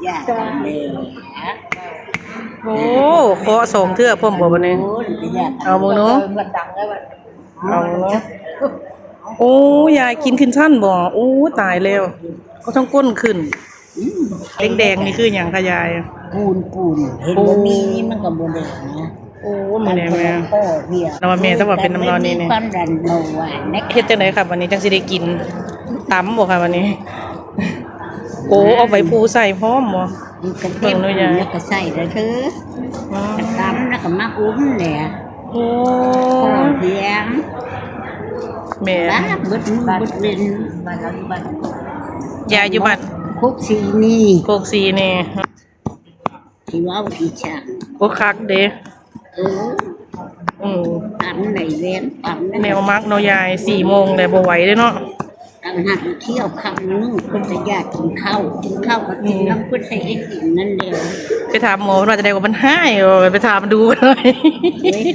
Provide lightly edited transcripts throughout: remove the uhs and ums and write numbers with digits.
ยากเลย โอ้เคาะสองเทื่อพร้อมบ่บัดนี้เอามือเนาะเอาเนาะโอ้ยายกินขึ้นชั้นบ่โอ้ตายแล้วเขาต้องก้นขึ้นแดงๆนี่คือหยังคะยายปูนเห็นบ่มีมันก็บ่ได้นะโอ้มันแน่แม่น้ำแม่ถ้าว่าเป็นน้ำร้อนนี่ความดันเบาหวานนะเฮ็ดจังได๋ครับวันนี้จังสิได้กินตำบ่ค่ะวันนี้โอ้เอาใบพลูใส่พร้อมบ่เบิ่งด้วยแล้วก็ใส่แล้วเธอตำแล้วก็มาอุ้มแหละโอ้เพียงแม่เบิดเว้นยายอยู่บ้านโคกสีนี่ที่ว่าอีช่างบ่คักเด้ตำไหนแรงตำแนวมักเนาะยาย4 โมงแล้วบ่ไหวเด้เนาะตั้งหักเที่ยวคำนึงเพิ่นจะอยากกินข้าวก็กินน้ำเพิ่นให้กินนั่นเดียวไปถามหมอว่าจะได้ว่ามันหายไปถามดูหน่อย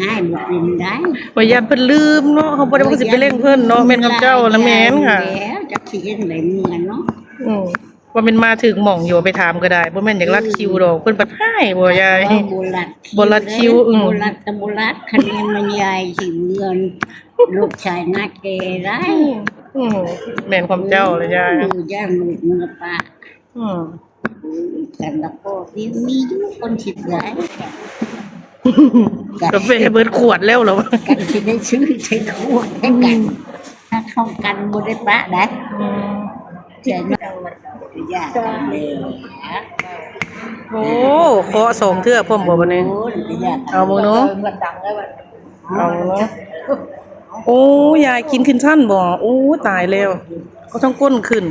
หายบ่เป็นได้ว่ายันเพิ่นลืมเนาะเฮาบ่ได้ว่าสิไปเร่งเพิ่นเนาะแม่นคำเจ้าละแม่นค่ะแล้วจักสิเฮ็ดได้เมือนเนาะว่ามันมาถึงหม่องอยู่ไปถามก็ได้บ่แม่นอยากรัดคิวดอกเพิ่นบัดหายบ่ยายบ่รัดคิวบ่รัดคะแนนมันยายสิเมือนลูกชายนักเกได้แม่นความเจ้าเลยยายดูย่างลูกเมือป้ากันละพ่อที่มีอยู่คนคิดหลายกาแฟเบิดขวดแล้วเหรอกันสิได้ซื้อใช้ขวดให้กันถ้าเข้ากันบ่ได้ปะได้ใจมันยากเลยโอ้เคาะสองเทื่อพร้อมบ่บัดนี้เอามือเนาะเอาเนาะโอ้ยายกินขึ้นชั้นบ่โอ้ตายแล้วเขาต้องก้นขึ้น